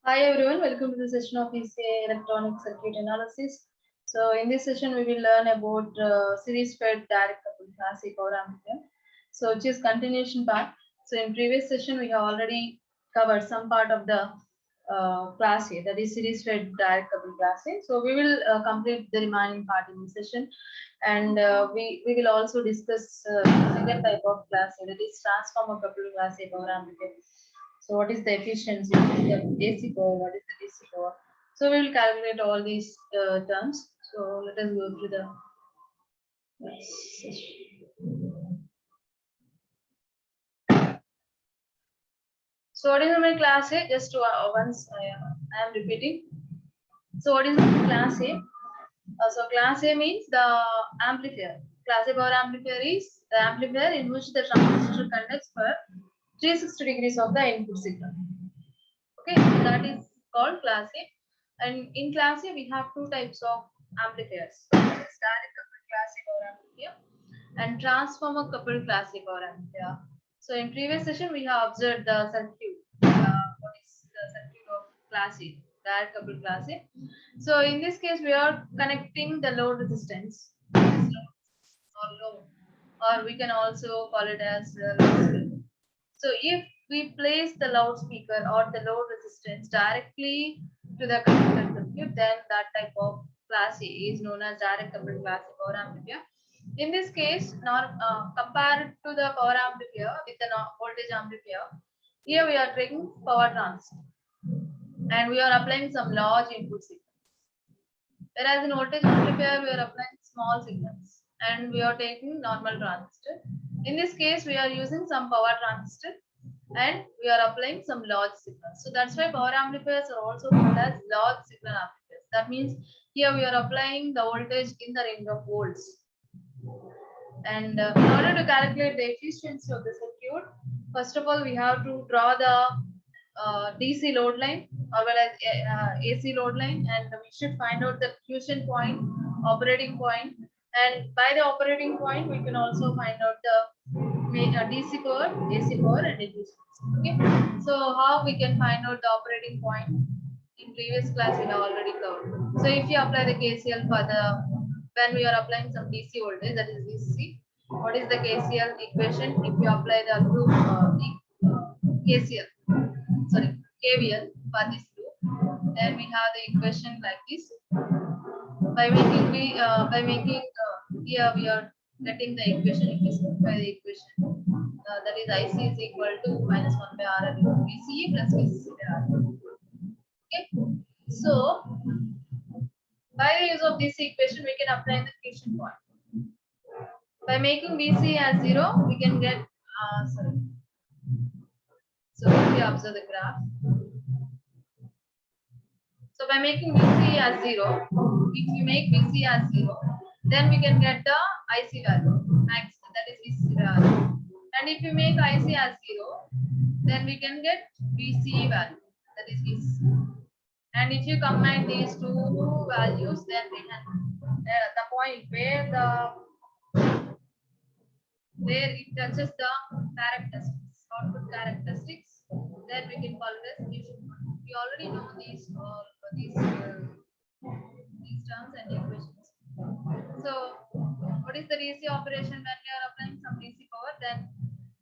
Hi everyone, welcome to the session of ECA Electronic Circuit Analysis. So in this session we will learn about series fed direct coupled class A power amplifier. So which is continuation part. So in previous session we have already covered some part of the class A, that is series fed direct coupled class A. So we will complete the remaining part in this session, and we will also discuss second type of class A, that is transformer coupled class A power amplifier. So what is the efficiency? What is the AC power? What is the DC power? So we will calculate all these terms. So let us go through the session. So what is my class A? Just once I am repeating. So what is class A? So class A means the amplifier. Class A power amplifier is the amplifier in which the transistor conducts for 360 degrees of the input signal. Okay, so that is called class A. And in class A, we have two types of amplifiers. So that is direct coupled class A power amplifier and transformer coupled class A power amplifier. So in previous session, we have observed the circuit. What is the circuit of class A, direct coupled class A? So in this case, we are connecting the load resistance, or load, or we can also call it as load. So if we place the loudspeaker or the load resistance directly to the connected circuit, then that type of class A is known as direct coupled class A power amplifier. In this case, compared to the power amplifier with the voltage amplifier, here we are taking power transistor and we are applying some large input signal. Whereas in voltage amplifier, we are applying small signals and we are taking normal transistor. In this case, we are using some power transistor and we are applying some large signals. So that's why power amplifiers are also called as large signal amplifiers. That means here we are applying the voltage in the range of volts. And in order to calculate the efficiency of the circuit, first of all, we have to draw the DC load line or well as AC load line, and we should find out the fusion point, operating point, and by the operating point, we can also find out the DC power, AC power, and induced. Okay, so how we can find out the operating point? In previous class, we have already covered. So if you apply the KCL for the when we are applying some DC voltage, that is DC. What is the KCL equation? If you apply the loop KCL, sorry, KVL for this loop, then we have the equation like this. Here we are getting the equation. If we simplify the equation, that is IC is equal to minus 1 by R into VCE plus VCC by R. Okay, so by the use of this equation, we can apply the fusion point. By making VC as 0, we can get sorry. So if we observe the graph. So by making VC as 0, if we make VC as 0, then we can get the IC value, max, that is VC value. And if we make IC as 0, then we can get VC value, that is VC. And if you combine these two values, then we can the point where it touches the characteristics, output characteristics, then we can call it as fusion point. We already know these terms and equations. So, what is the DC operation when we are applying some DC power? Then,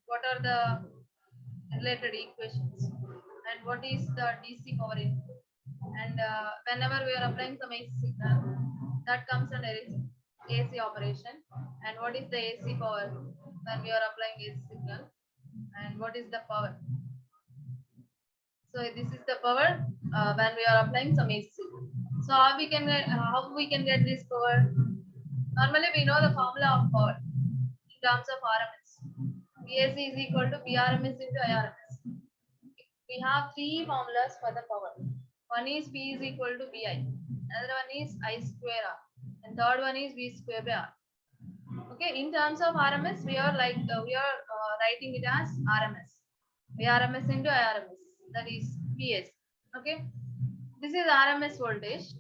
what are the related equations? And what is the DC power input? And whenever we are applying some AC signal, that comes under AC operation. And what is the AC power when we are applying AC signal? And what is the power? So this is the power when we are applying some AC signal. So how we can get this power? Normally we know the formula of power in terms of RMS. VAC is equal to PRMS into IRMS. We have three formulas for the power. One is P is equal to VI. Another one is I square R. And third one is V square by R. Okay, in terms of RMS, we are writing it as RMS. VRMS into IRMS. That is PS. Okay, this is RMS voltage,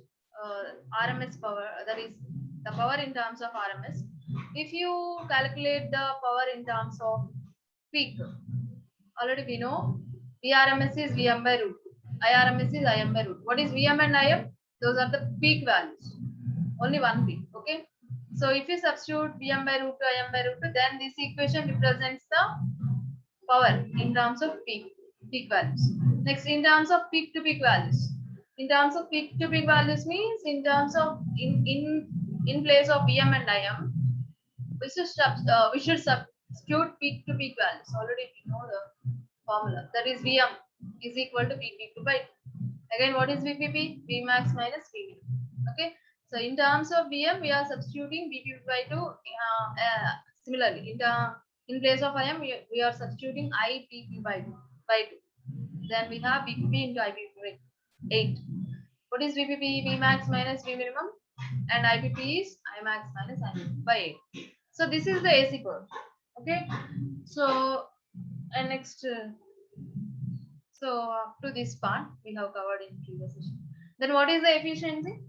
RMS power. That is the power in terms of RMS. If you calculate the power in terms of peak, already we know VRMS is Vm by root 2. IRMS is Im by root. What is Vm and Im? Those are the peak values. Only one peak. Okay. So if you substitute Vm by root to Im by root 2, then this equation represents the power in terms of peak values. Next, in terms of peak to peak values. In terms of peak to peak values means in terms of in place of Vm and Im, we should substitute peak to peak values. Already we know the formula. That is Vm is equal to Vp2 by 2. Again, what is Vpp? Vmax minus Vmin. Okay. So in terms of Vm, we are substituting Vp by 2. Similarly, in place of Im, we are substituting Ipp by 2. Then we have Vpp into Ipp by 8. What is Vpp? Vmax minus Vminimum, and Ipp is Imax minus Iminimum by 8. So this is the AC curve. Okay. So and next. So up to this part we have covered in previous session. Then what is the efficiency?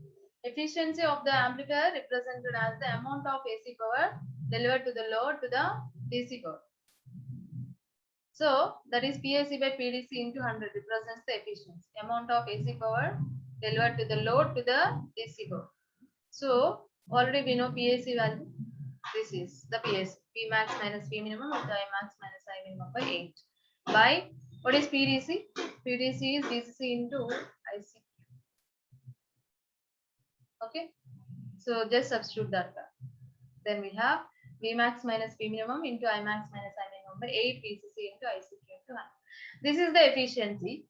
Efficiency of the amplifier represented as the amount of AC power delivered to the load to the DC power. So that is PAC by PDC into 100 represents the efficiency. Amount of AC power delivered to the load to the DC power. So already we know PAC value. This is the PAC. P max minus P minimum into I max minus I minimum by 8. By what is PDC? PDC is DCC into IC. Okay. So just substitute that. Then we have V max minus P minimum into I max minus I minimum by 8 PCC into ICQ into 100. This is the efficiency.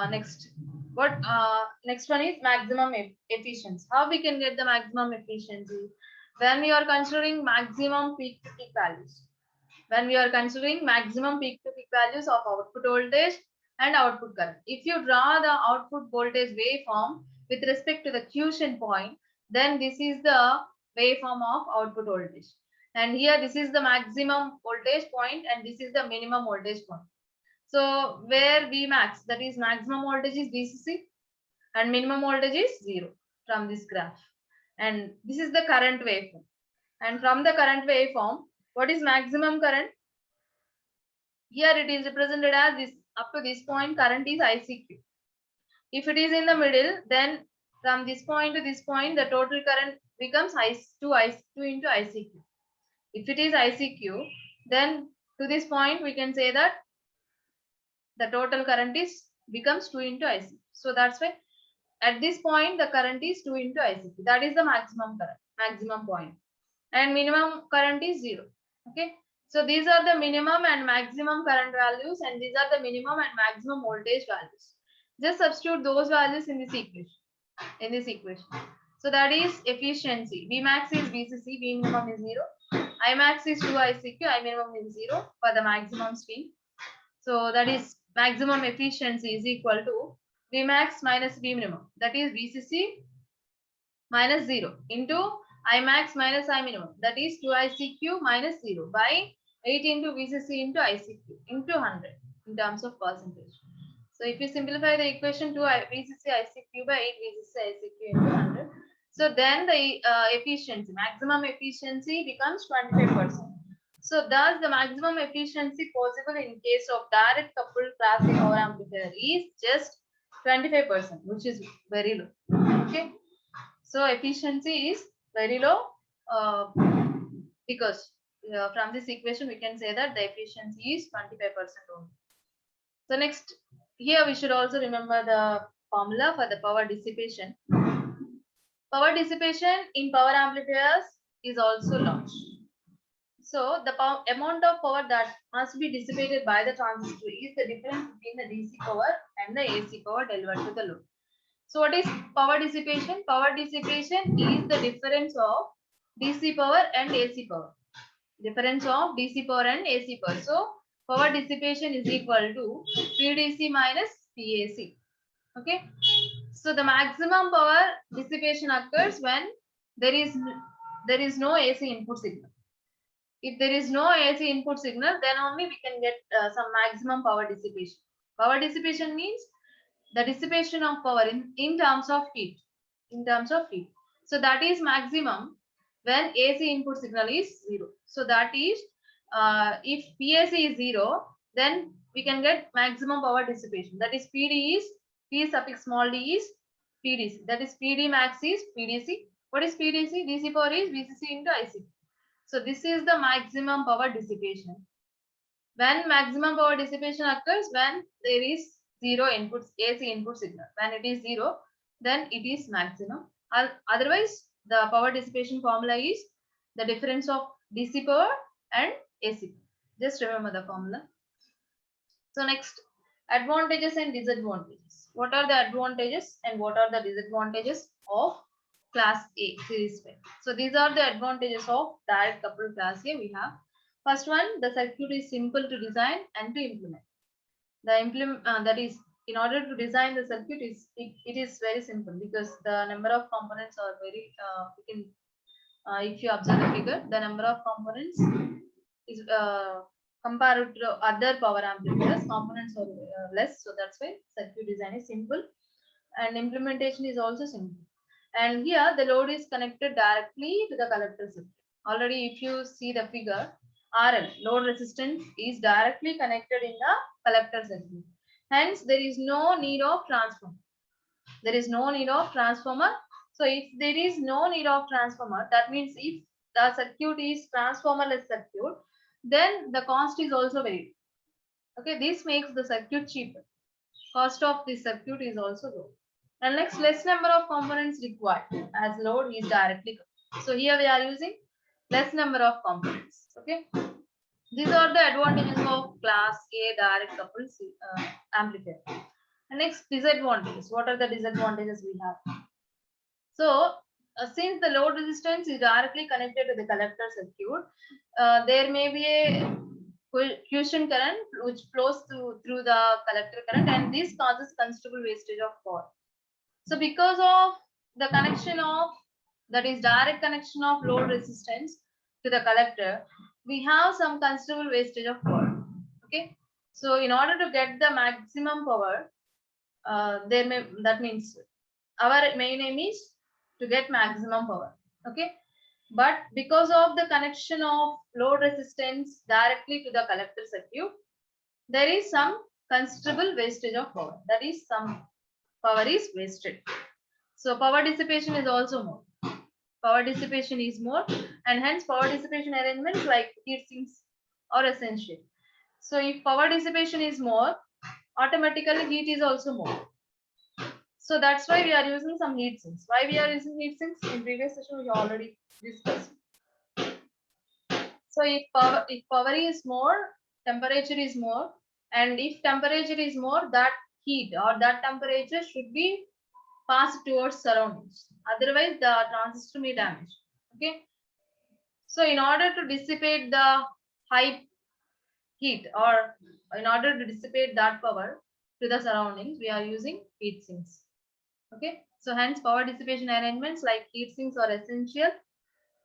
Next one is maximum efficiency. How we can get the maximum efficiency? When we are considering maximum peak to peak values. When we are considering maximum peak to peak values of output voltage and output current. If you draw the output voltage waveform with respect to the Q-shunt point, then this is the waveform of output voltage. And here this is the maximum voltage point and this is the minimum voltage point. So where Vmax, that is maximum voltage is VCC and minimum voltage is 0 from this graph. And this is the current waveform. And from the current waveform, what is maximum current? Here it is represented as this. Up to this point, current is ICQ. If it is in the middle, then from this point to this point, the total current becomes I2 into ICQ. If it is ICQ, then to this point, we can say that the total current becomes 2 into ICQ. So that's why at this point, the current is 2 into ICQ. That is the maximum current, maximum point. And minimum current is 0. Okay. So these are the minimum and maximum current values, and these are the minimum and maximum voltage values. Just substitute those values in this equation. So that is efficiency. Vmax is VCC, V minimum is 0. Imax is 2 ICQ, I minimum is 0 for the maximum speed. So that is maximum efficiency is equal to Vmax minus V minimum. That is VCC minus 0 into Imax minus I minimum. That is 2 ICQ minus 0 by 8 into VCC into ICQ into 100 in terms of percentage. So if you simplify the equation to VCC ICQ by 8 VCC ICQ into 100, so then the efficiency, maximum efficiency becomes 25%. So thus the maximum efficiency possible in case of direct coupled class A power amplifier is just 25%, which is very low. Okay. So efficiency is very low because from this equation we can say that the efficiency is 25% only. So next, here we should also remember the formula for the power dissipation. Power dissipation in power amplifiers is also large. So the amount of power that must be dissipated by the transistor is the difference between the DC power and the AC power delivered to the load. So what is power dissipation? Power dissipation is the difference of DC power and AC power. Difference of DC power and AC power. So power dissipation is equal to PDC minus PAC. Okay. So the maximum power dissipation occurs when there is no AC input signal. If there is no AC input signal, then only we can get some maximum power dissipation. Power dissipation means the dissipation of power in terms of heat. So that is maximum when AC input signal is 0. So that is if PAC is 0, then we can get maximum power dissipation. That is PD is P suffix small d is PDC. That is PD max is PDC. What is PDC? DC power is VCC into IC. So this is the maximum power dissipation. When maximum power dissipation occurs, when there is zero inputs, AC input signal. When it is zero, then it is maximum. Otherwise, the power dissipation formula is the difference of DC power and AC. Just remember the formula. So next, advantages and disadvantages. What are the advantages and what are the disadvantages of class A series FET? So these are the advantages of direct coupled class A we have. First one, the circuit is simple to design and to implement. That is, in order to design the circuit, it is very simple because the number of components are very, if you observe the figure, the number of components is compared to other power amplifiers, components are less. So that's why circuit design is simple and implementation is also simple. And here the load is connected directly to the collector circuit. Already if you see the figure, RL, load resistance, is directly connected in the collector circuit. Hence there is no need of transformer. There is no need of transformer. So if there is no need of transformer, that means if the circuit is transformerless circuit, then the cost is also very low. Okay, this makes the circuit cheaper. Cost of the circuit is also low. And next, less number of components required as load is directly coupled. So here we are using less number of components. Okay, these are the advantages of class A direct coupled amplifier. And next, disadvantages. What are the disadvantages we have? So since the load resistance is directly connected to the collector circuit, there may be a quiescent current which flows through the collector current, and this causes considerable wastage of power. So because of the connection of, that is direct connection of load resistance to the collector, we have some considerable wastage of power. Okay, so in order to get the maximum power, that means our main aim is to get maximum power. Okay, but because of the connection of load resistance directly to the collector circuit, there is some considerable wastage of power. That is, some power is wasted. So power dissipation is also more. Power dissipation is more, and hence power dissipation arrangements like heat sinks are essential. So if power dissipation is more, automatically heat is also more. So that's why we are using some heat sinks. Why we are using heat sinks? In previous session we already discussed. So if power is more, temperature is more, and if temperature is more, that heat or that temperature should be passed towards surroundings. Otherwise, the transistor may damage. Okay. So in order to dissipate the high heat, or in order to dissipate that power to the surroundings, we are using heat sinks. Okay. So hence power dissipation arrangements like heat sinks are essential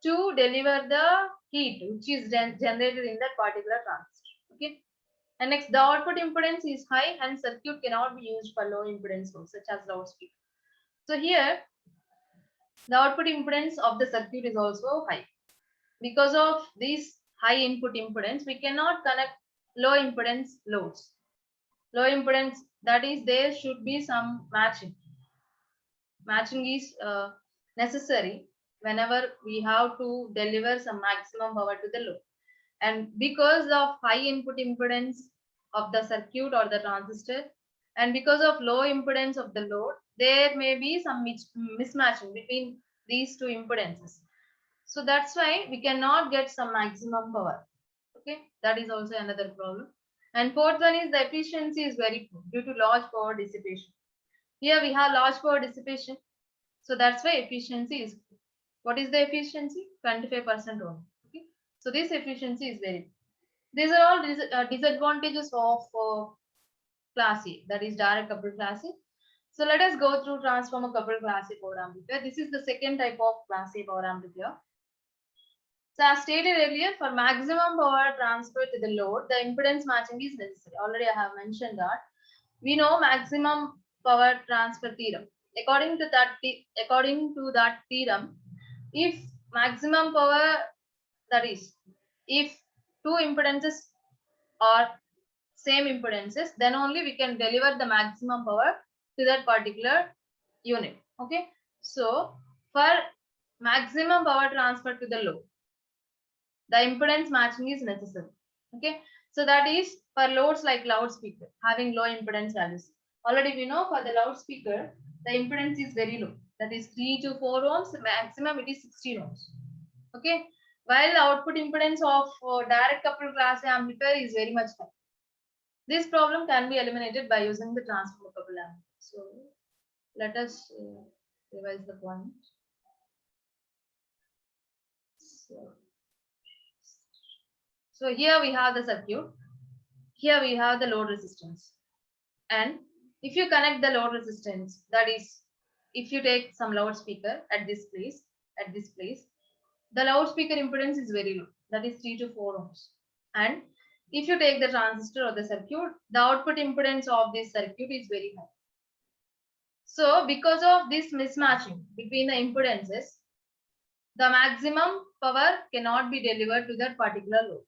to deliver the heat which is generated in that particular transistor. Okay. And next, the output impedance is high and circuit cannot be used for low impedance loads such as loudspeaker. So here the output impedance of the circuit is also high. Because of this high input impedance, we cannot connect low impedance loads. Low impedance, that is, there should be some matching. Matching is necessary whenever we have to deliver some maximum power to the load. And because of high input impedance of the circuit or the transistor, and because of low impedance of the load, there may be some mismatching between these two impedances. So that's why we cannot get some maximum power. Okay, that is also another problem. And fourth one is the efficiency is very poor due to large power dissipation. Here we have large power dissipation. So that's why efficiency is poor. What is the efficiency? 25% only. Okay, so this efficiency is very poor. These are all disadvantages of class A, that is direct coupled class A. So let us go through transformer coupled class A power amplifier. This is the second type of class A power amplifier. So as stated earlier, for maximum power transfer to the load, the impedance matching is necessary. Already I have mentioned that. We know maximum power transfer theorem. According to that theorem, if maximum power, that is, if two impedances are same impedances, then only we can deliver the maximum power to that particular unit. Okay. So for maximum power transfer to the load, the impedance matching is necessary. Okay. So that is for loads like loudspeaker having low impedance values. Already we know for the loudspeaker, the impedance is very low. That is 3 to 4 ohms. Maximum it is 16 ohms. Okay. While the output impedance of direct coupled class A amplifier is very much high. This problem can be eliminated by using the transformer coupled amplifier. So let us revise the point. So here we have the circuit. Here we have the load resistance. And if you connect the load resistance, that is, if you take some loudspeaker at this place, the loudspeaker impedance is very low. That is 3 to 4 ohms. And if you take the transistor or the circuit, the output impedance of this circuit is very high. So because of this mismatching between the impedances, the maximum power cannot be delivered to that particular load.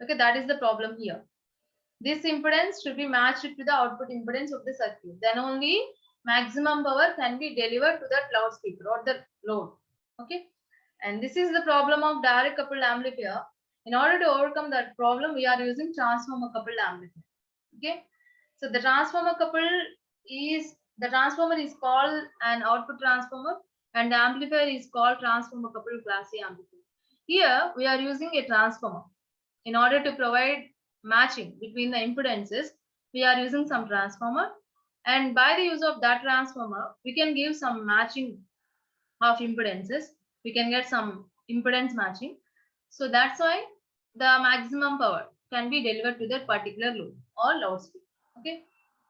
Okay, that is the problem here. This impedance should be matched to the output impedance of the circuit. Then only maximum power can be delivered to that loudspeaker or the load. Okay, and this is the problem of direct coupled amplifier. In order to overcome that problem, we are using transformer coupled amplifier. Okay, so the transformer is called an output transformer, and the amplifier is called transformer coupled class A amplifier. Here we are using a transformer. In order to provide matching between the impedances, we are using some transformer, and by the use of that transformer, we can give some matching of impedances. We can get some impedance matching. So that's why the maximum power can be delivered to that particular load or loudspeaker. Okay.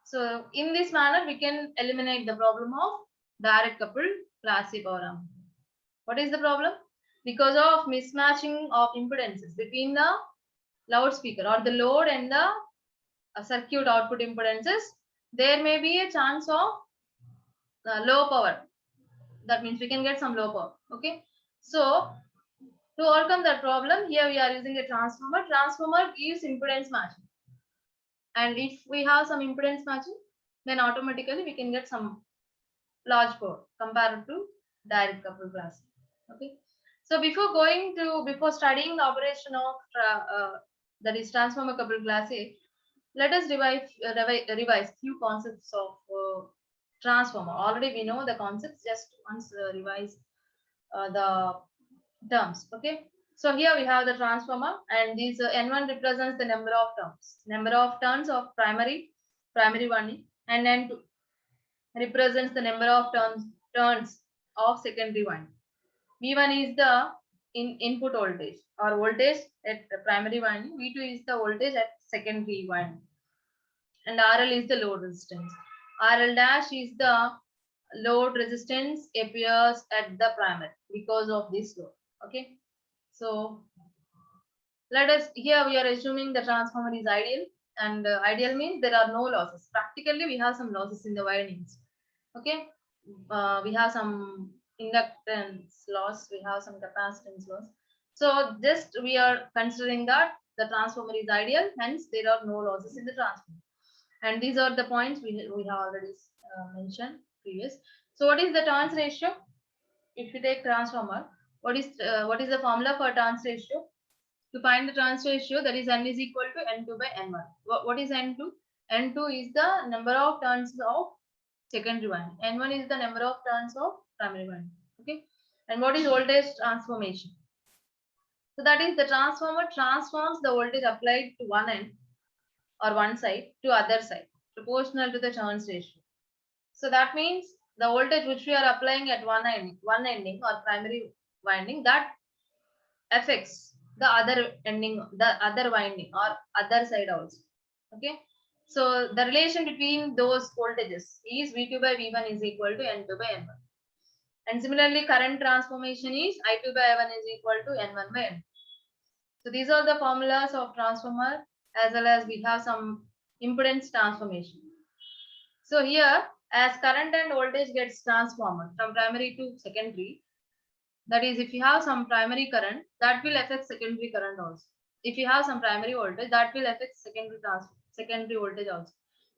So in this manner, we can eliminate the problem of direct coupled class A power amplifier. What is the problem? Because of mismatching of impedances between the loudspeaker or the load and the circuit output impedances, there may be a chance of low power. That means we can get some low power. Okay. So to overcome that problem, here we are using a transformer. Transformer gives impedance matching. And if we have some impedance matching, then automatically we can get some large power compared to direct coupled class. Okay. So before studying the operation of that is transformer coupled class A, let us revise few concepts of transformer. Already we know the concepts, just once revise the terms. Okay. So here we have the transformer, and this N1 represents the number of turns of primary winding, and N2 represents the number of turns of secondary winding. V1 is the input voltage or voltage at the primary winding. V2 is the voltage at secondary winding. And RL is the load resistance. RL dash is the load resistance appears at the primary because of this load. Okay. So here we are assuming the transformer is ideal, and ideal means there are no losses. Practically we have some losses in the windings. Okay. We have some inductance loss, we have some capacitance loss. So just we are considering that the transformer is ideal, hence there are no losses in the transformer. And these are the points we have already mentioned previous. So what is the turns ratio? If you take transformer, what is the formula for turns ratio? To find the turns ratio, that is N is equal to N2 by N1. What is N2? N2 is the number of turns of secondary winding. N1 is the number of turns of primary winding. Okay. And what is voltage transformation? So that is the transformer transforms the voltage applied to one end or one side to other side, proportional to the turns ratio. So that means the voltage which we are applying at one ending or primary winding, that affects the other ending, the other winding or other side also. Okay. So the relation between those voltages is V2 by V1 is equal to N2 by N1. And similarly, current transformation is I2 by I1 is equal to N1 by N2. So these are the formulas of transformer, as well as we have some impedance transformation. So here, as current and voltage gets transformed from primary to secondary, that is, if you have some primary current, that will affect secondary current also. If you have some primary voltage, that will affect secondary voltage also.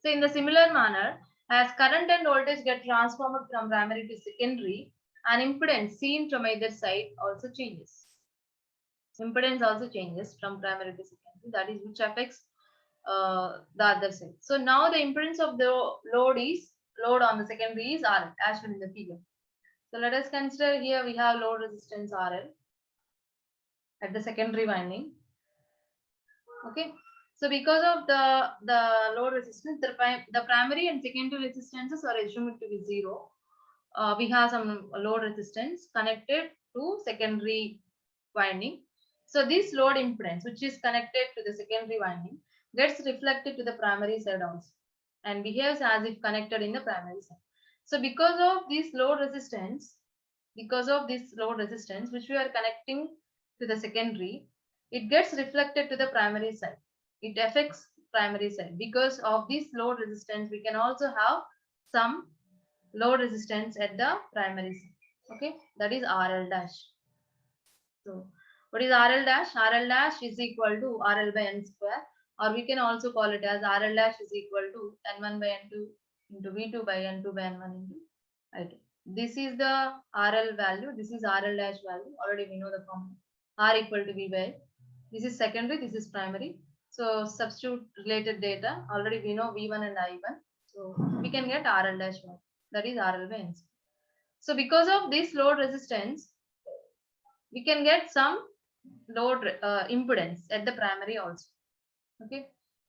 So in the similar manner, As current and voltage get transformed from primary to secondary, an impedance seen from either side also changes. Impedance also changes from primary to secondary, that is which affects the other side. So now the impedance of the load on the secondary is RL as shown in the figure. So let us consider here we have load resistance RL at the secondary winding. Okay. So because of the load resistance, the primary and secondary resistances are assumed to be zero. We have some load resistance connected to secondary winding. So this load impedance, which is connected to the secondary winding, gets reflected to the primary side also and behaves as if connected in the primary side. So because of this load resistance, which we are connecting to the secondary, it gets reflected to the primary side. It affects primary side. Because of this load resistance, we can also have some load resistance at the primary side. Okay, that is RL dash. So what is RL dash? RL dash is equal to RL by N square, or we can also call it as RL dash is equal to N1 by N2 into V2 by N2 by N1 into I2. This is the RL value. This is RL dash value. Already we know the formula. R equal to V by L. This is secondary. This is primary. So substitute related data. Already we know V1 and I1. So we can get RL dash value. That is RL by N square. So because of this load resistance, we can get some load impedance at the primary also. Okay.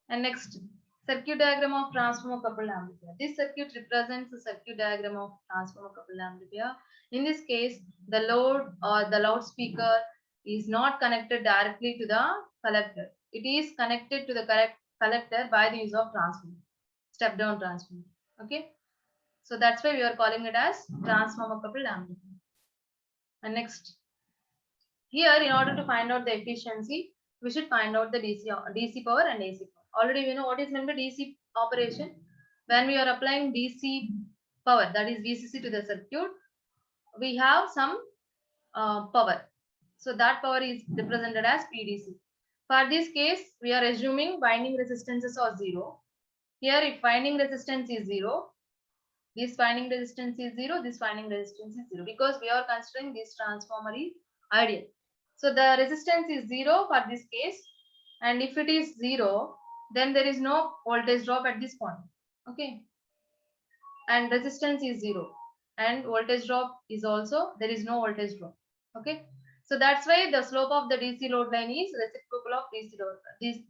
And next, circuit diagram of transformer coupled amplifier. This circuit represents the circuit diagram of transformer coupled amplifier. In this case, the load or the loudspeaker is not connected directly to the collector. It is connected to the collector by the use of transformer, step down transformer. Okay. So that's why we are calling it as transformer coupled amplifier. And next, here in order to find out the efficiency, we should find out the DC power and AC power. Already we know what is meant by DC operation. When we are applying DC power, that is VCC to the circuit, we have some power. So that power is represented as PDC. For this case, we are assuming winding resistances are zero. Here, if winding resistance is zero, this winding resistance is zero, this winding resistance is zero, because we are considering this transformer is ideal. So the resistance is zero for this case, and if it is zero, then there is no voltage drop at this point. Okay, and resistance is zero, and voltage drop is also, there is no voltage drop. Okay, so that's why the slope of the DC load line is reciprocal of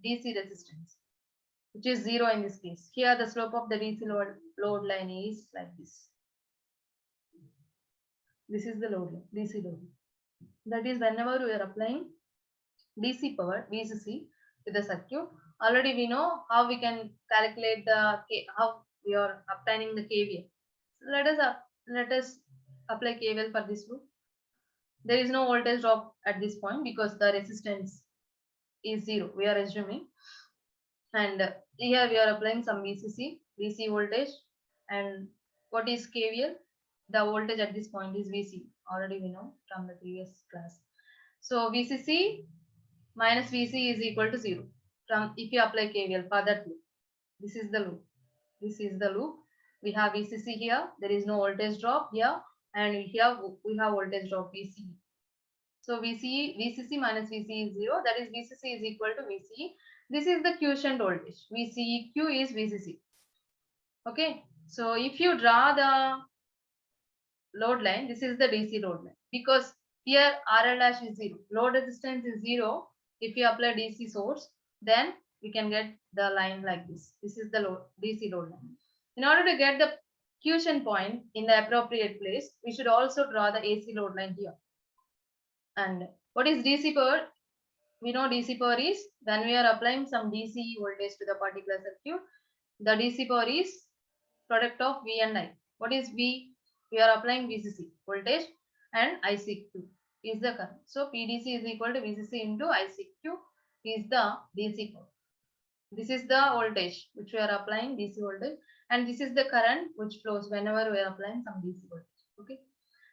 DC resistance, which is zero in this case. Here the slope of the DC load line is like this. This is the load line, DC load. That is whenever we are applying DC power, VCC, to the circuit, already we know how we can calculate how we are obtaining the KVL. So let us apply KVL for this loop. There is no voltage drop at this point because the resistance is zero. We are assuming, and here we are applying some VCC, DC voltage, and what is KVL? The voltage at this point is VC. Already we know from the previous class. So VCC minus VC is equal to 0 from if you apply KVL for that loop. This is the loop. This is the loop. We have VCC here. There is no voltage drop here, and here we have voltage drop VC. So VCC minus VC is 0. That is VCC is equal to VC. This is the quiescent voltage. Q is VCC. Okay. So if you draw the load line, this is the DC load line, because here RL dash is 0. Load resistance is 0. If you apply DC source, then we can get the line like this. This is the DC load line. In order to get the quiescent point in the appropriate place, we should also draw the AC load line here. And what is DC power? We know DC power is when we are applying some DC voltage to the particular circuit. The DC power is product of V and I. What is V? We are applying VCC voltage, and ICQ is the current. So PDC is equal to VCC into ICQ is the DC power. This is the voltage which we are applying, DC voltage, and this is the current which flows whenever we are applying some DC voltage. Okay.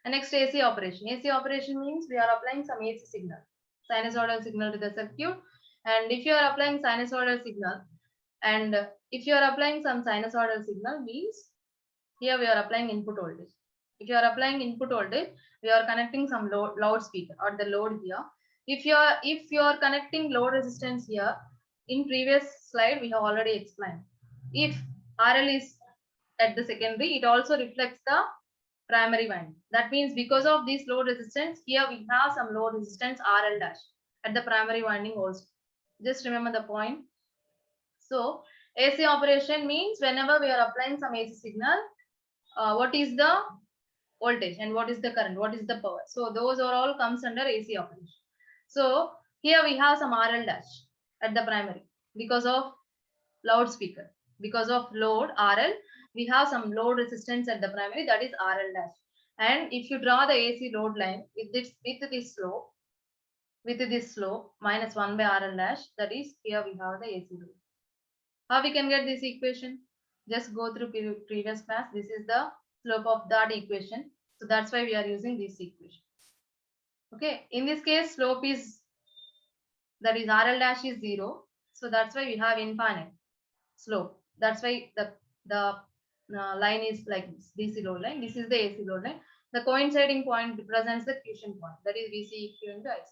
And next, AC operation. AC operation means we are applying some AC signal, sinusoidal signal to the circuit. And if you are applying sinusoidal signal, and if you are applying some sinusoidal signal means Here we are applying input voltage. If you are applying input voltage, we are connecting some loudspeaker or the load here. If you are connecting load resistance here, in previous slide we have already explained. If RL is at the secondary, it also reflects the primary winding. That means because of this load resistance, here we have some load resistance RL dash at the primary winding also. Just remember the point. So AC operation means whenever we are applying some AC signal, what is the voltage and what is the current, what is the power. So those are all comes under AC operation. So here we have some RL dash at the primary because of loudspeaker. Because of load RL, we have some load resistance at the primary, that is RL dash. And if you draw the AC load line with this slope minus 1 by RL dash, that is here we have the AC load. How we can get this equation? Just go through previous class. This is the slope of that equation. So that's why we are using this equation. Okay. In this case, slope is, that is RL dash is 0. So that's why we have infinite slope. That's why the line is like this, DC load line. This is the AC load line. The coinciding point represents the quiescent point. That is VC equivalent to IC.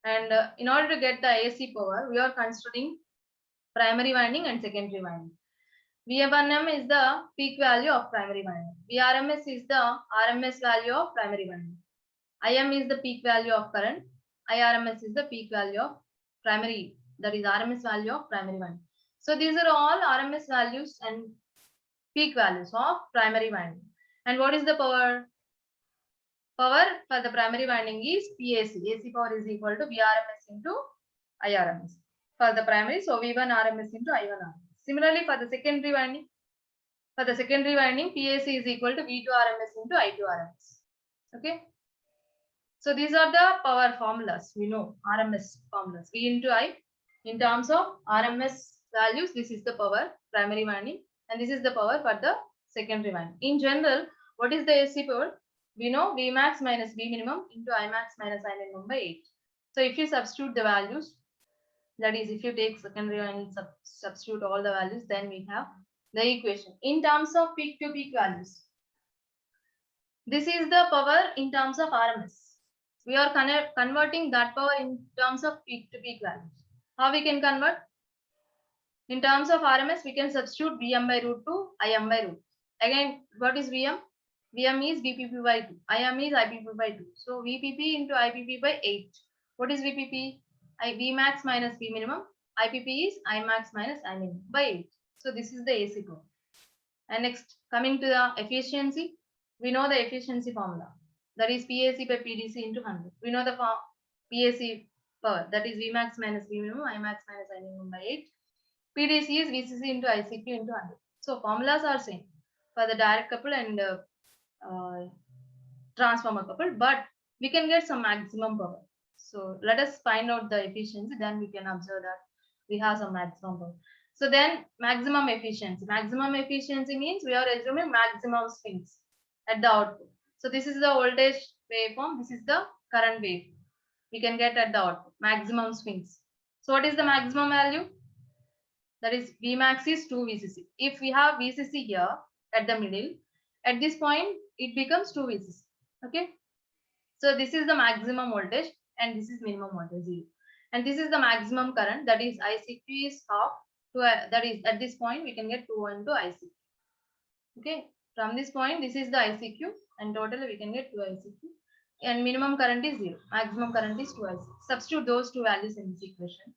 And in order to get the AC power, we are considering primary winding and secondary winding. V1M is the peak value of primary winding. Vrms is the RMS value of primary winding. Im is the peak value of current. Irms is the peak value of primary, that is RMS value of primary winding. So these are all RMS values and peak values of primary winding. And what is the power? Power for the primary winding is PAC. AC power is equal to Vrms into Irms for the primary. So V1 RMS into I1 RMS. Similarly, for the secondary winding, PAC is equal to V2 RMS into I2 RMS. Okay. So these are the power formulas. We know RMS formulas. V into I. In terms of RMS values, this is the power primary winding, and this is the power for the secondary winding. In general, what is the AC power? We know V max minus V minimum into I max minus I minimum by 8. So if you substitute the values, that is, if you take secondary and substitute all the values, then we have the equation in terms of peak to peak values. This is the power in terms of RMS. We are converting that power in terms of peak to peak values. How we can convert? In terms of RMS, we can substitute Vm by root 2, Im by root. Again, what is Vm? Vm is Vpp by 2. Im is Ipp by 2. So Vpp into Ipp by 8. What is Vpp? V max minus V minimum. Ipp is I max minus I minimum by 8. So this is the AC power. And next, coming to the efficiency, we know the efficiency formula. That is PAC by PDC into 100. We know the PAC power. That is V max minus V minimum. I max minus I minimum by 8. PDC is VCC into ICQ into 100. So formulas are same for the direct couple and transformer couple, but we can get some maximum power. So let us find out the efficiency, then we can observe that we have some maximum power. So then maximum efficiency. Maximum efficiency means we are assuming maximum swings at the output. So this is the voltage waveform, this is the current wave. We can get at the output, maximum swings. So what is the maximum value? That is Vmax is 2 VCC. If we have VCC here at the middle, at this point, it becomes 2 VCC. Okay. So this is the maximum voltage and this is minimum voltage 0. And this is the maximum current, that is ICQ is half. That is at this point, we can get 2 into ICQ. Okay. From this point, this is the ICQ and totally we can get 2 ICQ. And minimum current is 0. Maximum current is 2 ICQ. Substitute those two values in this equation.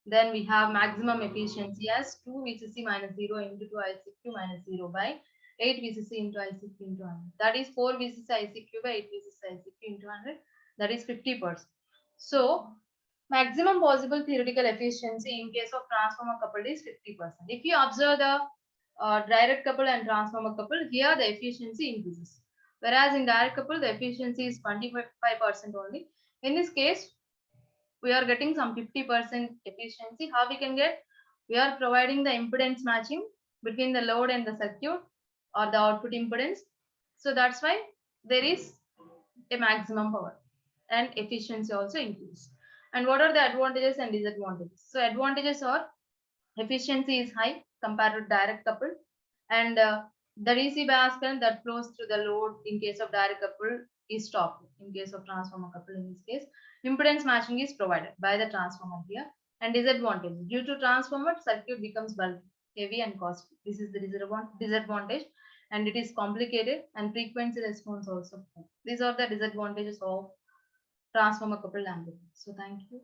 Then we have maximum efficiency as 2 VCC minus 0 into 2 ICQ minus 0 by 8 VCC into ICQ into 100. That is 4 VCC ICQ by 8 VCC ICQ into 100. That is 50%. So maximum possible theoretical efficiency in case of transformer coupled is 50%. If you observe the direct couple and transformer couple, here the efficiency increases. Whereas in direct couple, the efficiency is 25% only. In this case, we are getting some 50% efficiency. How we can get? We are providing the impedance matching between the load and the circuit or the output impedance. So that's why there is a maximum power and efficiency also increases. And what are the advantages and disadvantages? So advantages are efficiency is high compared to direct coupled, and The DC bias current that flows through the load in case of direct couple is stopped. In case of transformer couple, in this case, impedance matching is provided by the transformer here. And disadvantage, due to transformer, circuit becomes bulky, heavy and costly. This is the disadvantage, and it is complicated, and frequency response also. These are the disadvantages of transformer coupled amplifier. So thank you.